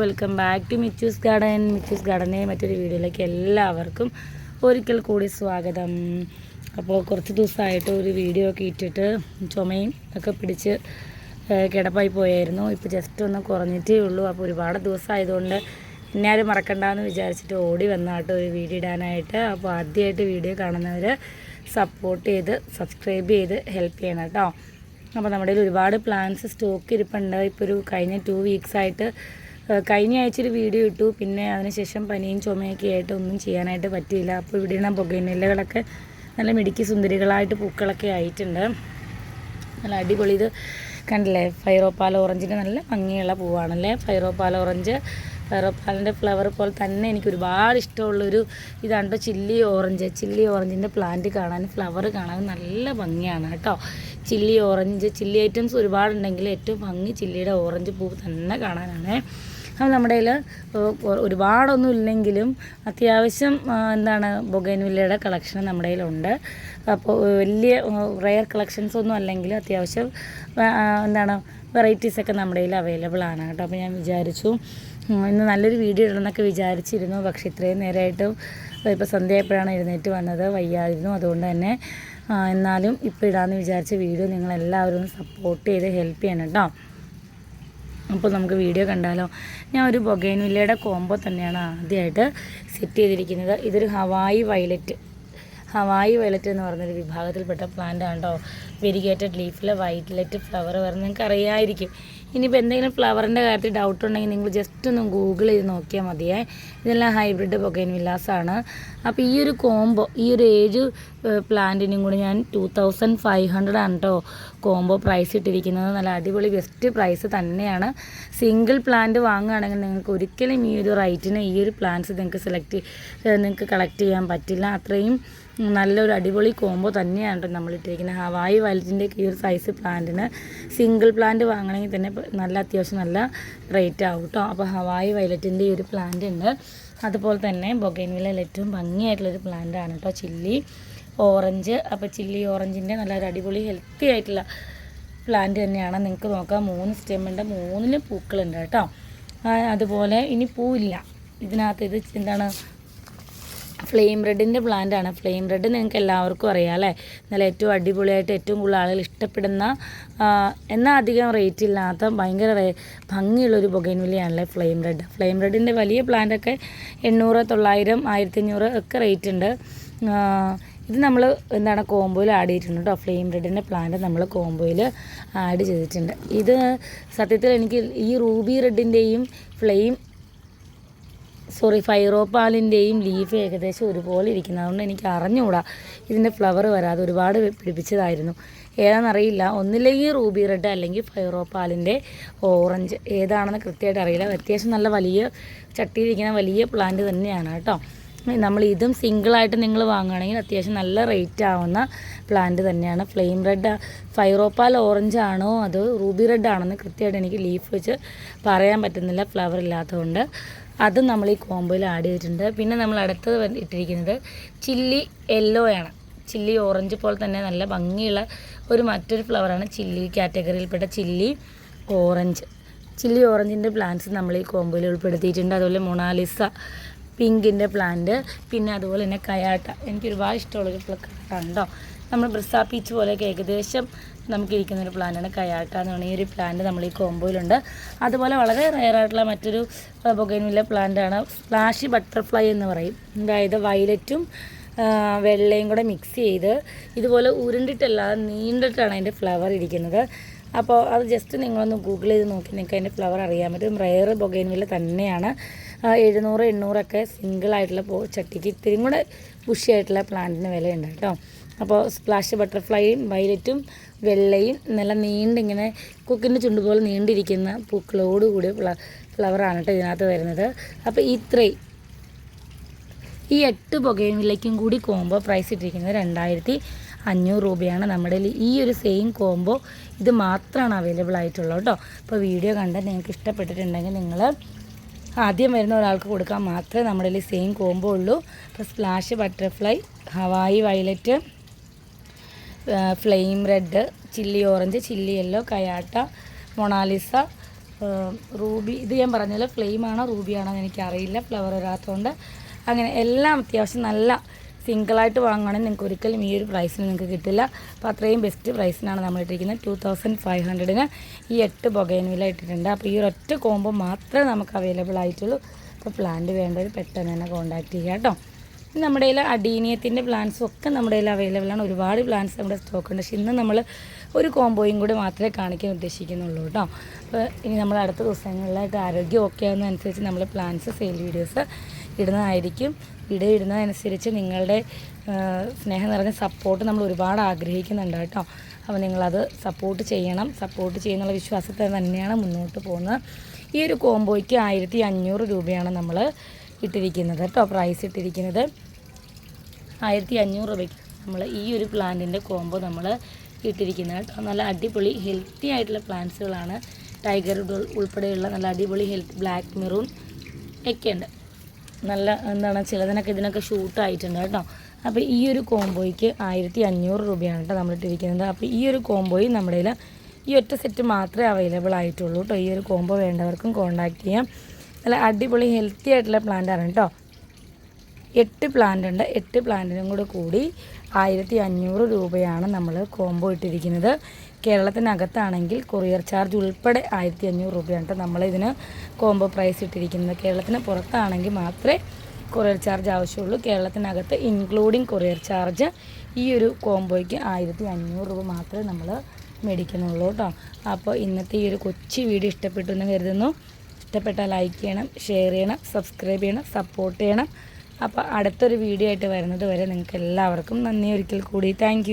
Welcome back to Michu's garden. Michu's ഗാർഡനെ മറ്റൊരു വീഡിയോയിലേക്ക് എല്ലാവർക്കും ഒരിക്കൽ കൂടി സ്വാഗതം. അപ്പോൾ കുറച്ച് ദിവസമായിട്ട് ഒരു വീഡിയോ ഒക്കെ ഇട്ടിട്ട് ചുമയും ഒക്കെ പിടിച്ച് കിടപ്പായി പോയായിരുന്നു. ഇപ്പോൾ ജസ്റ്റ് ഒന്ന് കുറഞ്ഞിട്ടേ ഉള്ളൂ. അപ്പോൾ ഒരുപാട് ദിവസമായതുകൊണ്ട് എന്നെ ആരും മറക്കണ്ടെന്ന് വിചാരിച്ചിട്ട് ഓടി വന്നാട്ടോ ഒരു വീഡിയോ ഇടാനായിട്ട്. അപ്പോൾ ആദ്യമായിട്ട് വീഡിയോ കാണുന്നവർ സപ്പോർട്ട് ചെയ്ത് സബ്സ്ക്രൈബ് ചെയ്ത് ഹെൽപ്പ് ചെയ്യണം കേട്ടോ. അപ്പോൾ നമ്മുടെ കയ്യിൽ ഒരുപാട് പ്ലാന്റ്സ് സ്റ്റോക്ക് ഇരിപ്പുണ്ട്. ഇപ്പോൾ ഒരു കഴിഞ്ഞ 2 വീക്സായിട്ട് കഴിഞ്ഞ ആഴ്ച ഒരു വീഡിയോ ഇട്ടു. പിന്നെ അതിനുശേഷം പനിയും ചുമയൊക്കെ ആയിട്ട് ഒന്നും ചെയ്യാനായിട്ട് പറ്റിയില്ല. അപ്പോൾ ഇവിടെയാണ് ബൊഗൈൻവില്ലകളൊക്കെ നല്ല മിടുക്കി സുന്ദരികളായിട്ട് പൂക്കളൊക്കെ ആയിട്ടുണ്ട്. നല്ല അടിപൊളി. ഇത് കണ്ടില്ലേ, ഫൈറോപ്പാൽ ഓറഞ്ചിൻ്റെ നല്ല ഭംഗിയുള്ള പൂവാണല്ലേ. ഫൈറോപ്പാൽ ഫൈറോപ്പാലിൻ്റെ ഫ്ലവർ പോലെ തന്നെ എനിക്ക് ഒരുപാട് ഇഷ്ടമുള്ളൊരു ഇതാണ് ചില്ലി ഓറഞ്ചിൻ്റെ പ്ലാന്റ് കാണാൻ, ഫ്ലവർ കാണാൻ നല്ല ഭംഗിയാണ് കേട്ടോ. ചില്ലി ഐറ്റംസ് ഒരുപാടുണ്ടെങ്കിൽ ഏറ്റവും ഭംഗി ചില്ലിയുടെ ഓറഞ്ച് പൂ തന്നെ കാണാനാണ്. അത് നമ്മുടെ കയ്യിൽ ഒരുപാടൊന്നും ഇല്ലെങ്കിലും അത്യാവശ്യം ബൊഗൈൻവില്ലയുടെ കളക്ഷൻ നമ്മുടെ കയ്യിലുണ്ട്. അപ്പോൾ വലിയ റെയർ കളക്ഷൻസ് ഒന്നും അല്ലെങ്കിൽ അത്യാവശ്യം വെറൈറ്റീസൊക്കെ നമ്മുടെ കയ്യിൽ അവൈലബിൾ ആണ് കേട്ടോ. അപ്പോൾ ഞാൻ വിചാരിച്ചു ഇന്ന് നല്ലൊരു വീഡിയോ ഇടണമെന്നൊക്കെ വിചാരിച്ചിരുന്നു. പക്ഷേ ഇത്രയും നേരമായിട്ടും ഇപ്പോൾ സന്ധ്യയായപ്പോഴാണ് എഴുന്നേറ്റ് വന്നത്, വയ്യായിരുന്നു. അതുകൊണ്ട് തന്നെ എന്നാലും ഇപ്പോൾ ഇടാമെന്ന് വിചാരിച്ച വീഡിയോ നിങ്ങളെല്ലാവരും ഒന്ന് സപ്പോർട്ട് ചെയ്ത് ഹെൽപ്പ് ചെയ്യണം കേട്ടോ. അപ്പോൾ നമുക്ക് വീഡിയോ കണ്ടാലോ. ഞാൻ ഒരു ബൊഗൈൻവില്ലയുടെ കോംബോ തന്നെയാണ് ആദ്യമായിട്ട് സെറ്റ് ചെയ്തിരിക്കുന്നത്. ഇതൊരു ഹവായി വയലറ്റ് എന്ന് പറഞ്ഞൊരു വിഭാഗത്തിൽപ്പെട്ട പ്ലാന്റ് ആണ് കേട്ടോ. വെരിഗേറ്റഡ് ലീഫിൽ വയലറ്റ് ഫ്ലവർ വരുന്നത് നിങ്ങൾക്ക് അറിയാമായിരിക്കും. ഇനിയിപ്പോൾ എന്തെങ്കിലും ഫ്ലവറിൻ്റെ കാര്യത്തിൽ ഡൗട്ട് ഉണ്ടെങ്കിൽ നിങ്ങൾ ജസ്റ്റ് ഒന്ന് ഗൂഗിൾ ചെയ്ത് നോക്കിയാൽ മതിയേ. ഇതെല്ലാം ഹൈബ്രിഡ് ബൊഗൈൻവില്ലാസാണ്. അപ്പോൾ ഈ ഒരു കോംബോ, ഈ ഒരു 7 പ്ലാന്റിനും കൂടി ഞാൻ 2500 ആണ് കേട്ടോ കോംബോ പ്രൈസ് ഇട്ടിരിക്കുന്നത്. നല്ല അടിപൊളി ബെസ്റ്റ് പ്രൈസ് തന്നെയാണ്. സിംഗിൾ പ്ലാന്റ് വാങ്ങുകയാണെങ്കിൽ നിങ്ങൾക്ക് ഒരിക്കലും ഈ ഒരു റേറ്റിന് ഈ ഒരു പ്ലാന്റ്സ് നിങ്ങൾക്ക് കളക്ട് ചെയ്യാൻ പറ്റില്ല. അത്രയും നല്ലൊരു അടിപൊളി കോംബോ തന്നെയാണ് കേട്ടോ നമ്മളിട്ടിരിക്കുന്നത്. ഹവായി വയലറ്റിൻ്റെ ഈ ഒരു സൈസ് പ്ലാന്റിന് സിംഗിൾ പ്ലാന്റ് വാങ്ങണമെങ്കിൽ തന്നെ അത്യാവശ്യം നല്ല റേറ്റ് ആവും കേട്ടോ. അപ്പോൾ ഹവായി വയലറ്റിൻ്റെ ഈ ഒരു പ്ലാന്റ് ഉണ്ട്. അതുപോലെ തന്നെ ബൊഗൈൻവില്ലയിൽ ഏറ്റവും ഭംഗിയായിട്ടുള്ളൊരു പ്ലാന്റ് ആണ് കേട്ടോ ചില്ലി ഓറഞ്ച്. അപ്പോൾ ചില്ലി ഓറഞ്ചിൻ്റെ നല്ലൊരു അടിപൊളി ഹെൽത്തി ആയിട്ടുള്ള പ്ലാന്റ് തന്നെയാണ്. നിങ്ങൾക്ക് നോക്കാം, 3 സ്റ്റെമ്മുണ്ട്, 3 പൂക്കളുണ്ട് കേട്ടോ. അതുപോലെ ഇനി പൂവില്ല ഇതിനകത്ത്. ഇത് ഫ്ലെയിം റെഡിൻ്റെ പ്ലാന്റ് ആണ്. ഫ്ലെയിം റെഡ് നിങ്ങൾക്ക് എല്ലാവർക്കും അറിയാം അല്ലേ. നല്ല ഏറ്റവും അടിപൊളിയായിട്ട് ഏറ്റവും കൂടുതൽ ആളുകൾ ഇഷ്ടപ്പെടുന്ന എന്നാൽ അധികം റേറ്റ് ഇല്ലാത്ത ഭയങ്കര ഭംഗിയുള്ളൊരു ബൊഗൈൻവില്ലയാണല്ലേ ഫ്ലെയിം റെഡിൻ്റെ വലിയ പ്ലാന്റൊക്കെ 800, 900, 1500 ഒക്കെ റേറ്റ് ഉണ്ട്. ഇത് നമ്മൾ കോംബോയിൽ ആഡ് ചെയ്തിട്ടുണ്ട് കേട്ടോ. ഫ്ലെയിം റെഡിൻ്റെ പ്ലാന്റ് നമ്മൾ കോംബോയിൽ ആഡ് ചെയ്തിട്ടുണ്ട്. ഇത് സത്യത്തിൽ എനിക്ക് ഈ റൂബി റെഡിൻ്റെയും ഫൈറോപ്പാലിൻ്റെയും ലീഫ് ഏകദേശം ഒരുപോലെ ഇരിക്കുന്നത്. അതുകൊണ്ട് എനിക്ക് അറിഞ്ഞുകൂടാ ഇതിൻ്റെ ഫ്ലവർ വരാതെ ഒരുപാട് പിടിപ്പിച്ചതായിരുന്നു. ഏതാണെന്നറിയില്ല, ഒന്നില്ലെങ്കിൽ റൂബി റെഡ് അല്ലെങ്കിൽ ഫൈറോപ്പാലിൻ്റെ ഓറഞ്ച്, ഏതാണെന്ന് കൃത്യമായിട്ട് അറിയില്ല. അത്യാവശ്യം നല്ല വലിയ ചട്ടിയിലിരിക്കുന്ന വലിയ പ്ലാന്റ് തന്നെയാണ് കേട്ടോ. നമ്മൾ ഇതും സിംഗിളായിട്ട് നിങ്ങൾ വാങ്ങുകയാണെങ്കിൽ അത്യാവശ്യം നല്ല റേറ്റ് ആവുന്ന പ്ലാന്റ് തന്നെയാണ്. ഫ്ലെയിം റെഡ് ഫൈറോപ്പാൽ ഓറഞ്ച് ആണോ അതോ റൂബി റെഡ് ആണെന്ന് കൃത്യമായിട്ട് എനിക്ക് ലീഫ് വെച്ച് പറയാൻ പറ്റുന്നില്ല, ഫ്ലവർ ഇല്ലാത്തതുകൊണ്ട്. അതും നമ്മൾ ഈ കോംബോയിൽ ആഡ് ചെയ്തിട്ടുണ്ട്. പിന്നെ നമ്മൾ അടുത്തത് ഇട്ടിരിക്കുന്നത് ചില്ലി യെല്ലോ ആണ്. ചില്ലി ഓറഞ്ച് പോലെ തന്നെ നല്ല ഭംഗിയുള്ള മറ്റൊരു ഫ്ലവറാണ് ചില്ലി കാറ്റഗറിയിൽപ്പെട്ട ചില്ലി ഓറഞ്ചിൻ്റെ പ്ലാന്റ്സ് നമ്മൾ ഈ കോംബോയിൽ ഉൾപ്പെടുത്തിയിട്ടുണ്ട്. അതുപോലെ മൊണാലിസ പിങ്കിൻ്റെ പ്ലാന്റ്, പിന്നെ അതുപോലെ തന്നെ കയാട്ട, എനിക്കൊരുപാട് ഇഷ്ടമുള്ളൊരു കളറാണ് കേട്ടോ. നമ്മൾ ബ്രിസ പീച്ച് പോലെയൊക്കെ ഏകദേശം നമുക്കിരിക്കുന്നൊരു പ്ലാന്റാണ് കയാട്ട എന്ന് പറഞ്ഞാൽ ഈ ഒരു പ്ലാന്റ് നമ്മൾ ഈ കോംബോയിലുണ്ട്. അതുപോലെ വളരെ റെയറായിട്ടുള്ള മറ്റൊരു ബൊഗൈൻവില്ല പ്ലാന്റാണ് സ്പ്ലാഷി ബട്ടർഫ്ലൈ എന്ന് പറയും. അതായത് വയലറ്റും വെള്ളയും കൂടെ മിക്സ് ചെയ്ത് ഇതുപോലെ ഉരുണ്ടിട്ടല്ലാതെ നീണ്ടിട്ടാണ് അതിൻ്റെ ഫ്ലവർ ഇരിക്കുന്നത്. അപ്പോൾ അത് ജസ്റ്റ് നിങ്ങളൊന്ന് ഗൂഗിൾ ചെയ്ത് നോക്കി നിങ്ങൾക്ക് അതിൻ്റെ ഫ്ലവർ അറിയാൻ പറ്റും. റെയർ ബൊഗൈൻവില്ല തന്നെയാണ്. 700, 800 ഒക്കെ സിംഗിളായിട്ടുള്ള ചട്ടിക്ക് ഇത്തിരി കൂടെ ബുഷിയായിട്ടുള്ള പ്ലാന്റിന് വിലയുണ്ട് കേട്ടോ. അപ്പോൾ സ്പ്ലാഷ് ബട്ടർഫ്ലൈയും വയലറ്റും വെള്ളയും നല്ല നീണ്ടിങ്ങനെ കുക്കിൻ്റെ ചുണ്ട് പോലെ നീണ്ടിരിക്കുന്ന പൂക്കളോട് കൂടിയ ഫ്ലവറാണ് കേട്ടോ ഇതിനകത്ത് വരുന്നത്. അപ്പോൾ ഈ 8 ബൊഗൈൻവില്ലയ്ക്കും കൂടി കോംബോ പ്രൈസ് ഇട്ടിരിക്കുന്നത് 2500 രൂപയാണ്. നമ്മുടെ ഈ ഒരു സെയിം കോംബോ ഇത് മാത്രമാണ് അവൈലബിൾ ആയിട്ടുള്ളത് കേട്ടോ. അപ്പോൾ വീഡിയോ കണ്ടാൽ നിങ്ങൾക്ക് ഇഷ്ടപ്പെട്ടിട്ടുണ്ടെങ്കിൽ നിങ്ങൾ ആദ്യം വരുന്ന ഒരാൾക്ക് കൊടുക്കാൻ മാത്രമേ നമ്മുടെ സെയിം കോംബോ ഉള്ളൂ. അപ്പോൾ splash butterfly, Hawaii violet, flame red, chilli orange, chilli yellow, കയാട്ട, മൊണാലിസ, റൂബി, ഇത് ഞാൻ പറഞ്ഞല്ലോ ഫ്ലെയിമാണോ റൂബിയാണോ എന്ന് എനിക്കറിയില്ല, ഫ്ലവർ വരാത്തതുകൊണ്ട്. അങ്ങനെ എല്ലാം അത്യാവശ്യം നല്ല സിംഗിളായിട്ട് വാങ്ങുകയാണെങ്കിൽ നിങ്ങൾക്ക് ഒരിക്കലും ഈ ഒരു പ്രൈസിന് നിങ്ങൾക്ക് കിട്ടില്ല. അപ്പോൾ അത്രയും ബെസ്റ്റ് പ്രൈസിനാണ് നമ്മൾ ഇട്ടിരിക്കുന്നത്. 2500 ഈ 8 ബൊഗൈൻവില്ല ഇട്ടിട്ടുണ്ട്. അപ്പോൾ ഈ ഒരൊറ്റ കോംബോ മാത്രമേ നമുക്ക് അവൈലബിൾ ആയിട്ടുള്ളൂ. അപ്പോൾ പ്ലാന്റ് വേണ്ടവർ പെട്ടെന്ന് തന്നെ കോൺടാക്ട് ചെയ്യുക കേട്ടോ. നമ്മുടെ കയ്യിൽ അഡീനിയത്തിൻ്റെ പ്ലാന്റ്സും ഒക്കെ നമ്മുടെ കയ്യിൽ അവൈലബിൾ ആണ്. ഒരുപാട് പ്ലാന്റ്സ് നമ്മുടെ സ്റ്റോക്ക് ഉണ്ട്. പക്ഷേ ഇന്ന് നമ്മൾ ഒരു കോംബോയും കൂടി മാത്രമേ കാണിക്കാൻ ഉദ്ദേശിക്കുന്നുള്ളൂ കേട്ടോ. അപ്പോൾ ഇനി നമ്മൾ അടുത്ത ദിവസങ്ങളിലായിട്ട് ആരോഗ്യം ഒക്കെ ആവുന്നതനുസരിച്ച് നമ്മൾ പ്ലാന്റ്സ് സെയിൽ വീഡിയോസ് ഇടുന്നതായിരിക്കും. വീഡിയോ ഇടുന്നതനുസരിച്ച് നിങ്ങളുടെ സ്നേഹം നിറഞ്ഞ സപ്പോർട്ട് നമ്മൾ ഒരുപാട് ആഗ്രഹിക്കുന്നുണ്ട് കേട്ടോ. അപ്പോൾ നിങ്ങളത് സപ്പോർട്ട് ചെയ്യണം. സപ്പോർട്ട് ചെയ്യുന്നുള്ള വിശ്വാസത്തിൽ തന്നെയാണ് മുന്നോട്ട് പോകുന്നത്. ഈ ഒരു കോംബോയ്ക്ക് 1500 രൂപയാണ് നമ്മൾ ഇട്ടിരിക്കുന്നത് കേട്ടോ. പ്രൈസ് ഇട്ടിരിക്കുന്നത് 1500 രൂപയ്ക്ക് നമ്മൾ ഈ ഒരു പ്ലാന്റിൻ്റെ കോംബോ നമ്മൾ ഇട്ടിരിക്കുന്നത് കേട്ടോ. നല്ല അടിപൊളി ഹെൽത്തി ആയിട്ടുള്ള പ്ലാന്റ്സുകളാണ്. ടൈഗർ ഉൾപ്പെടെയുള്ള നല്ല അടിപൊളി ബ്ലാക്ക് മെറൂൺ ഒക്കെ ഉണ്ട്. നല്ല എന്താണ് ചിലതിനൊക്കെ ഇതിനൊക്കെ ഷൂട്ടായിട്ടുണ്ട് കേട്ടോ. അപ്പോൾ ഈ ഒരു കോംബോയ്ക്ക് 1500 രൂപയാണ് കേട്ടോ നമ്മൾ ഇട്ടിരിക്കുന്നത്. അപ്പോൾ ഈ ഒരു കോംബോയും നമ്മുടെ കയ്യിൽ ഈ ഒറ്റ സെറ്റ് മാത്രമേ അവൈലബിൾ ആയിട്ടുള്ളൂ കേട്ടോ. ഈ ഒരു കോംബോ വേണ്ടവർക്കും കോൺടാക്റ്റ് ചെയ്യാം. നല്ല അടിപൊളി ഹെൽത്തി ആയിട്ടുള്ള പ്ലാന്റാണ് കേട്ടോ. 8 പ്ലാന്റ് ഉണ്ട്. 8 പ്ലാന്റിനും കൂടി 1500 രൂപയാണ് നമ്മൾ കോംബോ ഇട്ടിരിക്കുന്നത്. കേരളത്തിനകത്താണെങ്കിൽ കൊറിയർ ചാർജ് ഉൾപ്പെടെ 1500 രൂപയാണ് കേട്ടോ നമ്മളിതിന് കോംബോ പ്രൈസ് ഇട്ടിരിക്കുന്നത്. കേരളത്തിന് പുറത്താണെങ്കിൽ മാത്രമേ കൊറിയർ ചാർജ് ആവശ്യമുള്ളൂ. കേരളത്തിനകത്ത് ഇൻക്ലൂഡിങ് കൊറിയർ ചാർജ് ഈ ഒരു കോംബോയ്ക്ക് 1500 രൂപ മാത്രമേ നമ്മൾ മേടിക്കുന്നുള്ളൂ കേട്ടോ. അപ്പോൾ ഇന്നത്തെ ഈ ഒരു കൊച്ചു വീഡിയോ ഇഷ്ടപ്പെട്ടു എന്ന് കരുതുന്നു. ഇഷ്ടപ്പെട്ടാൽ ലൈക്ക് ചെയ്യണം, ഷെയർ ചെയ്യണം, സബ്സ്ക്രൈബ് ചെയ്യണം, സപ്പോർട്ട് ചെയ്യണം. അപ്പോൾ അടുത്തൊരു വീഡിയോ ആയിട്ട് വരുന്നത് വരെ നിങ്ങൾക്ക് എല്ലാവർക്കും നന്ദി ഒരിക്കൽ കൂടി. താങ്ക്